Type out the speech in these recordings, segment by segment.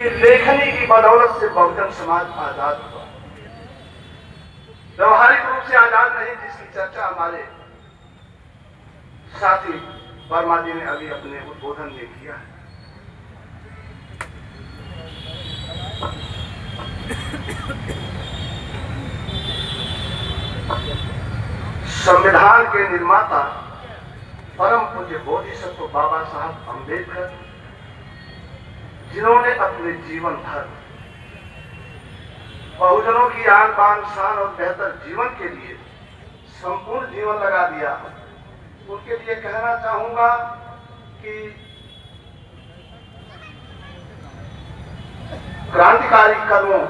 लेखनी की बदौलत से बहुजन समाज आजाद हुआ। व्यवहारिक रूप से आजाद नहीं, जिसकी चर्चा हमारे साथी वर्मा जी ने अभी अपने उद्बोधन में किया है। संविधान के निर्माता परम पूज्य बोधिसत्व बाबा साहब अम्बेडकर, जिन्होंने अपने जीवन भर बहुजनों की आन बान शान और बेहतर जीवन के लिए संपूर्ण जीवन लगा दिया, उनके लिए कहना चाहूंगा कि क्रांतिकारी कदमों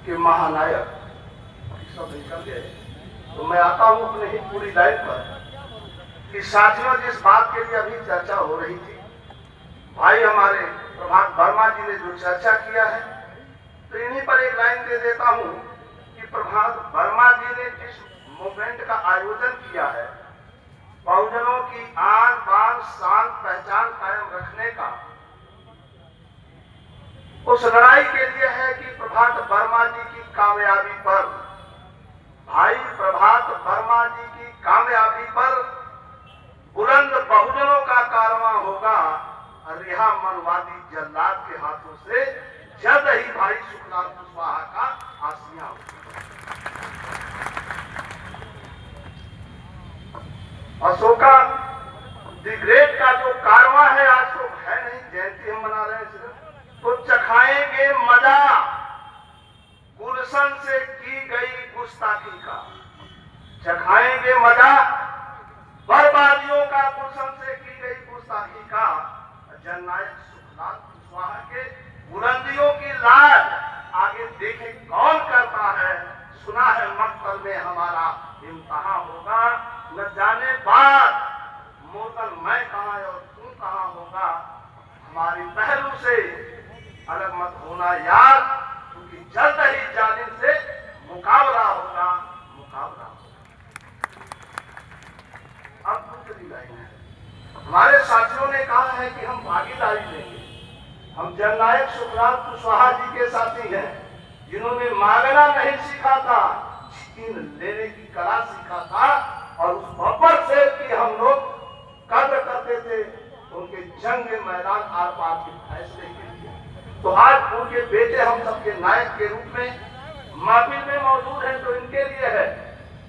के महानायक सब निकल गए। तो मैं आता हूं अपने ही पूरी लाइन पर कि साथियों, जिस बात के लिए अभी चर्चा हो रही थी, भाई हमारे प्रभात वर्मा जी ने जो चर्चा किया है, तो इन्हीं पर एक लाइन दे देता हूं कि प्रभात वर्मा जी ने जिस मूवमेंट का आयोजन किया है, बहुजनों की आन बान शान पहचान कायम रखने का, उस लड़ाई के लिए है कि प्रभात वर्मा जी की कामयाबी पर, भाई प्रभात वर्मा जी की कामयाबी पर बुलंद बहुजनों का कारवां होगा। रिहा मनवादी जल्लाद के हाथों से जल्द ही भाई सुखलाल कुशवाहा का आसिया होगा। अशोका द ग्रेट का जो कारवां है, आज तो है नहीं, जयंती हम मना रहे हैं सिर्फ, तो चखाएंगे मजा गुलशन से की गई गुस्ताखी का, चखाएंगे मजा बर्बादियों का गुलशन से की गई गुस्ताखी का। जननायक सुखलाल कुशवाहा के बुलंदियों की लाज आगे देखे कौन करता है। सुना है मक्तल में हमारा इम्तहां होगा, न जाने बाद मोतल मैं कहां और तू कहां होगा। हमारी पहलू से अलग मत होना यार, क्योंकि जल्द ही जालिम से मुकाबला होगा, मुकाबला होगा। अब दूसरी लाइन है, हमारे साथियों ने कहा है कि हम भागीदारी लेंगे। हम जननायक सुखलाल कुशवाहा जी के साथी हैं, जिन्होंने मांगना नहीं सीखा था, छीन लेने की कला सीखा था, और उस बब्बर शेर की हम लोग कद्र करते थे, उनके जंग में मैदान आर पार के फैसले के लिए। तो आज उनके बेटे हम सबके नायक के रूप में महफिल में मौजूद हैं, तो इनके लिए है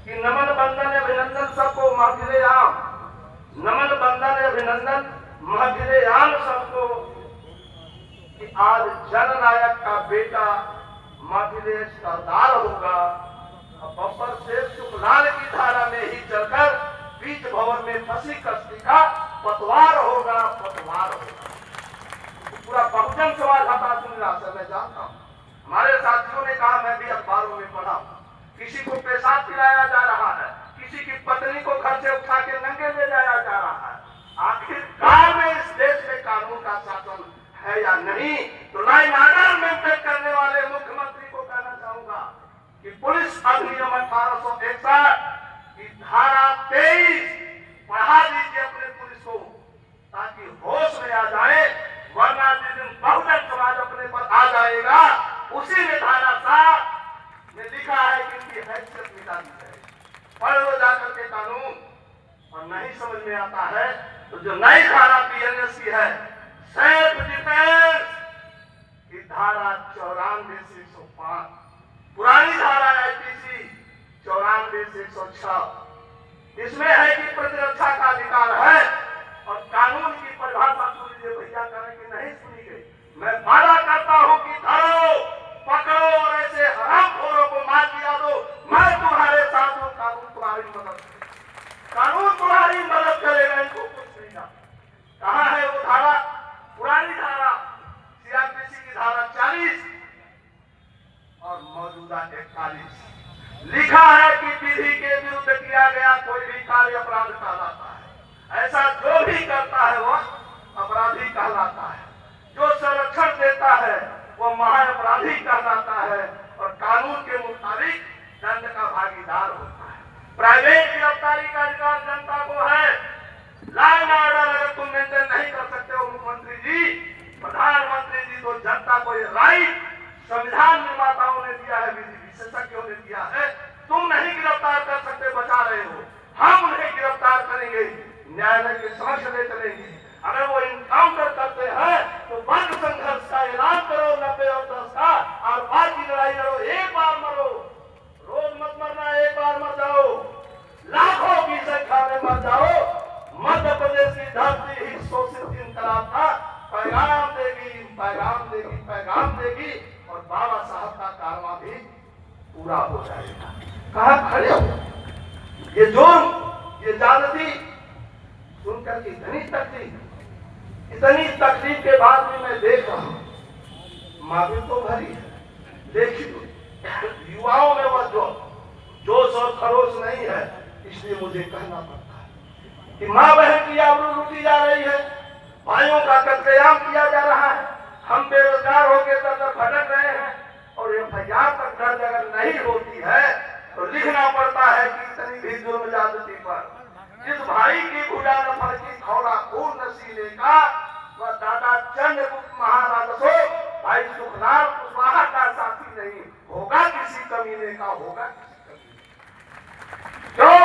कि नमन बंदन अभिनंदन सबको महफिल आम, नमन बंदन अभिनंदन महफिल आम सबको, कि आज जननायक का बेटा महफिल सरदार होगा। बब्बर शेर सुखलाल की धारा में ही चलकर बीच भवन में फंसी कश्ती का पतवार होगा, पतवार होगा। पूरा बहुजन समाज हताश निराश है, मैं जानता हूं। हमारे साथियों ने कहा, मैं भी अखबारों में पढ़ा, किसी को पेशाब पिलाया जा रहा है, किसी की पत्नी को घर से उठा के नंगे ले जाया जा रहा है। आखिरकार में इस देश में कानून का शासन है या नहीं? तो लॉ एंड ऑर्डर मेंटेन करने वाले मुख्यमंत्री को कहना चाहूंगा कि पुलिस अधिनियम 1861 की धारा 23 पढ़ा दीजिए अपने पुलिस को, ताकि होश में आ जाए, वरना जिस दिन बहुजन समाज अपने पर आ जाएगा, उसी में धारा 7 में लिखा है कि इनकी हैसियत मिटा दी जाएगी। पढ़ लो जाकर के कानून, और नहीं समझ में आता है तो जो नई धारा बीएनएस की है, सेल्फ डिफेंस की धारा 94 से 105, पुरानी धारा आईपीसी 94 से 106, इसमें है कि प्रतिरक्षा का अधिकार है। और कानून की परिभाषा सुन लीजिए भैया, करें कि नहीं सुनी गई। मैं वादा करता हूं कि धरो, पकड़ो और ऐसे हरामखोरों को मार दिया दो, मैं तुम्हारे साथ हूं, कानून तुम्हारी मदद, कानून तुम्हारी मदद करेगा, इनको कुछ नहीं जाता। कहां है वो धारा? पुरानी धारा सीआरपीसी की धारा 40 और मौजूदा 41, लिखा है कि विधि के विरुद्ध किया गया कोई भी कार्य अपराध कहलाता है। ऐसा जो भी करता है वह अपराधी कहलाता है, जो संरक्षण देता है वह महाअपराधी कहलाता है, और कानून के मुताबिक दंड का भागीदार होता है। प्राइवेट गिरफ्तारी का अधिकार जनता को है। लॉ एंड ऑर्डर अगर तुम मेंटेन नहीं कर सकते हो मुख्यमंत्री जी, प्रधानमंत्री जी, तो जनता राइट संविधान निर्माताओं ने दिया है, विधि विशेषज्ञों ने दिया है। तुम नहीं गिरफ्तार कर सकते, बचा रहे हो, हम उन्हें गिरफ्तार करेंगे, न्यायालय के समक्ष ले चलेंगे। अगर वो इनकाउंटर करते हैं तो वर्ग संघर्ष का ऐलान करो, 90 और 10 का, और बात की लड़ाई लड़ो, एक बार मरो, रोज मत मरना, एक बार मर जाओ, लाखों की संख्या में मर जाओ। मध्य प्रदेश की धरती ही शोषित इनकलाब था, पैगाम देगी, पैगाम देगी, पैगाम देगी, और बाबा साहब का कारवां भी पूरा हो जाएगा। कहां खड़े हो? ये जुर्म, ये ज्यादती सुनकर के इतनी तकलीफ के बाद भी मैं देख रहा हूं, माफी तो भरी है, लेकिन युवाओं में वह जोश और खरोश नहीं है। इसलिए मुझे कहना पड़ता है कि माँ बहन की आबरू लूटी जा रही है, भाइयों का कत्लेआम किया जा रहा है, हम बेरोजगार होकर दर दर भटक रहे हैं, और एफआईआर तक दर्ज अगर नहीं होती है तो लिखना पड़ता है कि इतनी भी जुर्म ज्यादती पर जिस भाई की भुजा न फड़की खौला खून नसीले का, वह दादा चंद्रगुप्त महाराजसो भाई सुखलाल कुशवाहा का साथी नहीं होगा, किसी कमीने का होगा, किसी कमीने। क्यों?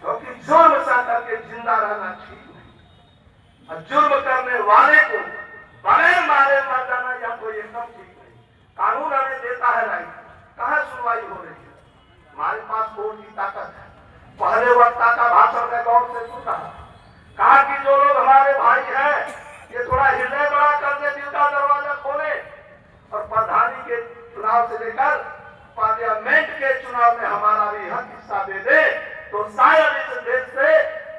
क्योंकि जुर्म सा करके जिंदा रहना ठीक नहीं, और जुर्म करने वाले को बगैर मारे मर जाना या कोई एकदम ठीक नहीं। कानून हमें देता है राइट, कहाँ सुनवाई हो रही है? हमारे पास कोर्ट की ताकत है। पहले वक्ता का भाषण में गौर से सुना, कहा कि जो लोग हमारे भाई हैं ये थोड़ा हृदय बड़ा कर दे, दिल का दरवाजा खोले, और प्रधानी के चुनाव से लेकर पार्लियामेंट के चुनाव में हमारा भी हक हिस्सा दे दे, तो शायद इस देश से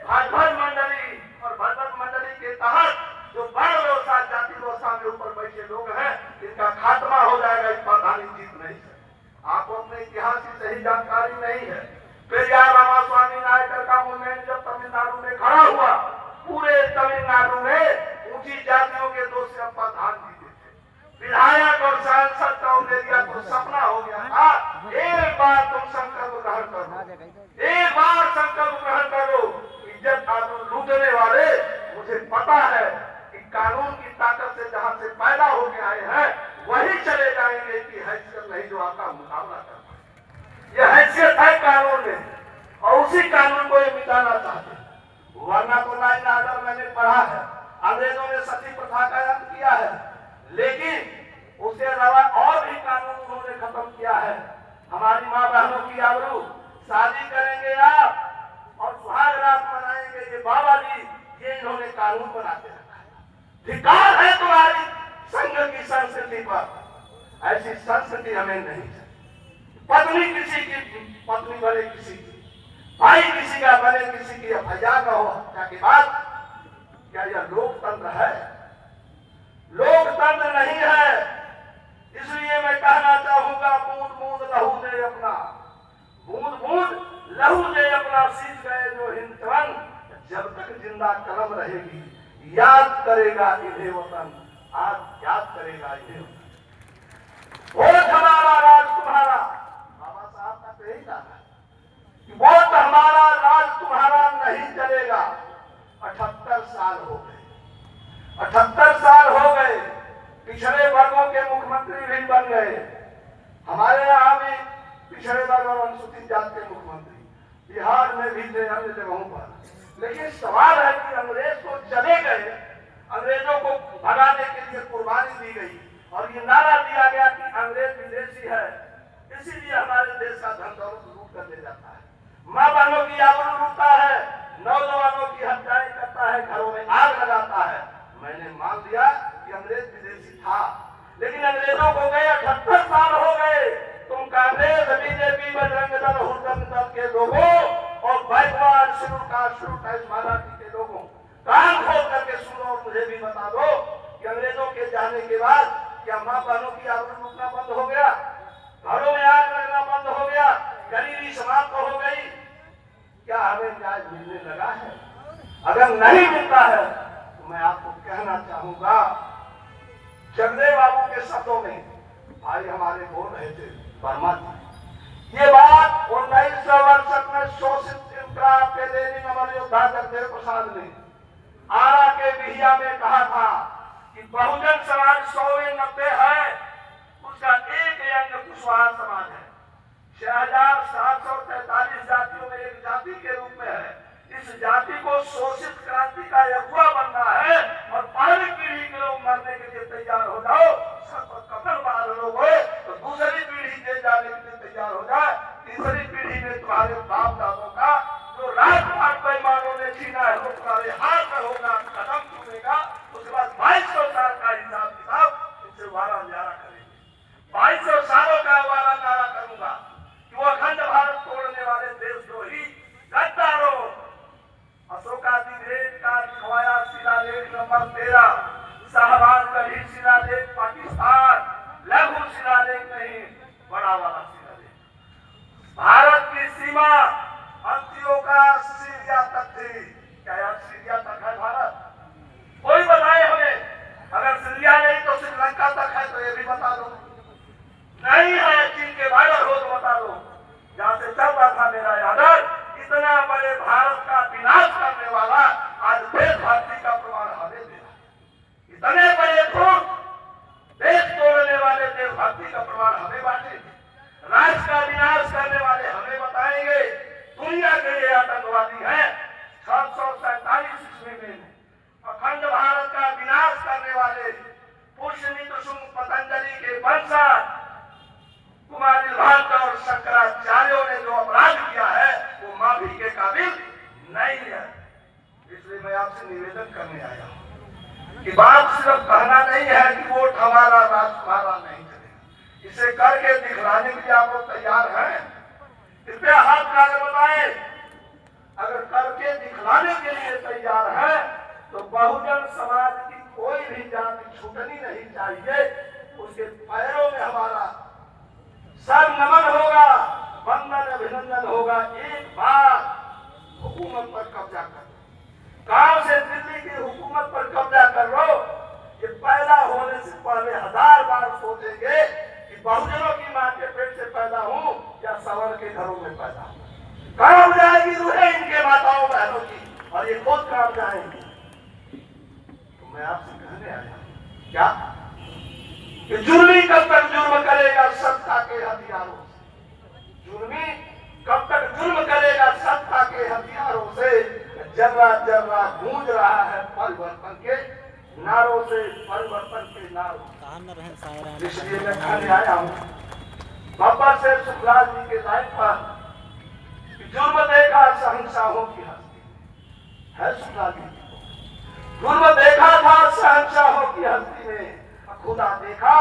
भाजपा मंडली और भाजपा मंडली के तहत जो बड़ व्यवसाय जाति व्यवस्था में ऊपर बैठे लोग हैं, इनका खात्मा हो जाएगा। इस प्रधानी जीत नहीं है। आपको अपने इतिहास की सही जानकारी नहीं है। पेरियार रामास्वामी नायकर का मूवमेंट जब तमिलनाडु में खड़ा हुआ, पूरे तमिलनाडु में ऊंची जातियों के 2 से प्रधान जीते थे। विधायक और सांसद का उन्हें तो सपना हो गया था, एक बार तुम संकल्प ग्रहण करो, एक बार संकल्प ग्रहण करो। इज्जत आबरू लूटने वाले, मुझे पता है कि कानून की ताकत से जहां से पैदा होके आए हैं वही चले जाएंगे कि हैसियत नहीं जो आपका मुकाबला कर पाए। यह हैसियत है कानून में, और उसी कानून को ये मिटाना चाहते हैं। वरना तो लाइन आर्डर मैंने पढ़ा है, अंग्रेजों ने सती प्रथा का अंत किया है, लेकिन उसके अलावा और भी कानून उन्होंने खत्म किया है। हमारी माँ बहनों की आबरू, शादी करेंगे आप और सुहाग रात मनाएंगे, ये बाबा जी, ये इन्होंने कानून बनाते रखा है। धिक्कार है तुम्हारी संघ की संस्कृति पर, ऐसी संस्कृति हमें नहीं चाहिए। पत्नी किसी की पत्नी बने किसी की, भाई किसी का बने किसी की, एफआईआर का हो हत्या के बाद, क्या यह लोकतंत्र है? लोकतंत्र नहीं है। इसलिए मैं कहना चाहूंगा, बूंद बूंद लहू दे अपना, बूंद बूंद लहू दे अपना, सीख गए जो हिंदुस्तान, जब तक जिंदा कलम रहेगी याद करेगा इन्हें वतन, आज याद करेगा इन्हें वतन। वोट हमारा राज तुम्हारा, बाबा साहब का तो यही कहना है कि वोट हमारा राज तुम्हारा नहीं चलेगा। 78 साल हो गए, 78 साल हो गए, पिछड़े वर्गों के मुख्यमंत्री भी बन गए। हमारे यहाँ भी पिछड़े वर्ग और अनुसूचित जाति के मुख्यमंत्री बिहार में भी थे, अन्य जगहों पर। लेकिन सवाल है कि अंग्रेज तो चले गए, अंग्रेजों को भगाने के लिए कुर्बानी दी गई, और ये नारा दिया गया कि अंग्रेज विदेशी है, इसीलिए हमारे देश का धन दौलत लूट कर ले जाता है, माँ बहनों की आबरू लूटता है, नौजवानों की हत्याएं करता है, घरों में आग लगाता है। मैंने मान लिया कि अंग्रेज विदेशी था, लेकिन अंग्रेजों को गए 78 साल हो गए। तुम कांग्रेस, बीजेपी, बजरंग दल, हुड़दंग दल के लोगों और बैकवर्ड शेड्यूल कास्ट माइनॉरिटी के लोगों, कान खोल करके सुनो और मुझे भी बता दो कि अंग्रेजों के जाने के बाद क्या माँ बहनों की आबरू लूटना बंद हो गया? घरों में आग लगना बंद हो गया? गरीबी समाप्त हो गई? क्या हमें न्याय मिलने लगा है? अगर नहीं मिलता है तो मैं आपको कहना चाहूंगा, जगदेव बाबू के शब्दों में भाई हमारे बोल रहे थे, वर्मा जी, ये बात 1968 में शोषित इंकलाब के लेनिन अमर योद्धा जगदेव प्रसाद ने आरा के बिहिया में कहा था कि बहुजन समाज 100 90 है, जो शोषित क्रांति का अगुआ बन रहा है, और पहली पीढ़ी के लोग मरने के लिए तैयार हो जाओ, सब कफन बांध लोग हो, तो दूसरी पीढ़ी दे जाने के लिए तैयार हो जाए। तीसरी पीढ़ी में तुम्हारे बाप दादों का जो राजपाट बेईमानों ने छीना है वो तुम्हारे हाथ में होगा, कदम छूनेगा। उसके बाद 2200 साल का हिसाब किताब इनसे वारा न्यारा करेंगे। 2200 सालों का वारा न्यारा करूंगा कि वो अखंड भारत तोड़ने वाले देशद्रोही गद्दारों, अशोकाधिरेख का लिखवाया शिलालेख नंबर 13, शाहबाजगढ़ी शिलालेख पाकिस्तान, लघु शिलालेख नहीं, बड़ा वाला शिलालेख, भारत की सीमा अंत्योका सीरिया तक थी। क्या यार सीरिया तक है भारत? कोई बताए हमें। अगर सीरिया नहीं तो श्रीलंका तक है तो ये भी बता दो। नहीं है, चीन के बॉर्डर हो तो बता दो। जहां से चल रहा था मेरा यादव, इतना बड़े भारत का विनाश करने वाला आज देशभक्ति का प्रमाण हमें दे रहा है। इतने बड़े धूर्त देश तोड़ने वाले देशभक्ति का प्रमाण हमें बांटेंगे। राष्ट्र का विनाश करने वाले हमें बताएंगे। दुनिया के ये आतंकवादी हैं। 647 ईस्वी में अखंड भारत का विनाश करने वाले पुष्यमित्र शुंग पतंजलि के वंशज कुमारी भाट और शंकराचार्यों ने जो अपराध किया है वो माफी के काबिल नहीं है। इसलिए मैं आपसे निवेदन करने आया हूं कि बात सिर्फ कहना नहीं है कि वोट हमारा राज तुम्हारा नहीं चलेगा। इसे करके दिखलाने के लिए आप लोग तैयार हैं? कृपया हाथ उठाकर बताएं। अगर करके दिखलाने के लिए तैयार है तो बहुजन समाज की कोई भी जाति छूटनी नहीं चाहिए। उसके पैरों में हमारा सब नमन होगा, वंदन अभिनंदन होगा। एक बार हुकूमत पर कब्जा कर लो, गांव से दिल्ली की हुकूमत पर कब्जा कर लो। ये पैदा होने से पहले 1000 बार सोचेंगे कि बहुजनों की मां के पेट से पैदा हूं या सवर के घरों में पैदा हूं। काम जाएगी रूहें इनके माताओं बहनों की, और ये खुद काम जाएंगे। तो मैं आपसे कहने आया क्या कि जुर्मी कब तक जुर्म करेगा सत्ता के हथियारों से? जुर्मी कब तक जुर्म करेगा सत्ता के हथियारों से? जर्रा जर्रा गूंज रहा है परिवर्तन के नारों से, परिवर्तन के नारों। इसलिए मैं कहने आया हूं बाबा से सुखलाल जी के लाइन पर, जुर्म देखा शहंशाहों की हस्ती है। सुखलाल जी जुर्म देखा था शहंशाहों की हस्ती में, खुदा देखा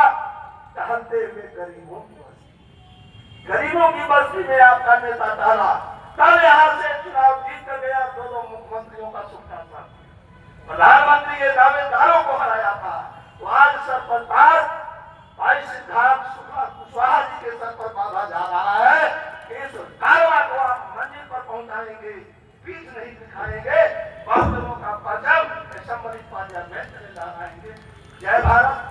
टहलते हुए गरीबों की बस्ती। गरीबों की बस्ती में आपका नेता टहला, तब यहां से चुनाव जीत कर गया। 2 मुख्यमंत्रियों का सुखा था, प्रधानमंत्री के दावेदारों को हराया था। तो आज सरपंच भाई सिद्धार्थ शुक्ला कुशवाहा जी के सर पर बांधा जा रहा है कि इस कारवा को आप मंजिल पर पहुंचाएंगे, बीच नहीं दिखाएंगे। बहुजनों का परचम सम्मिलित पार्लियामेंट में चले जा रहेंगे। जय भारत।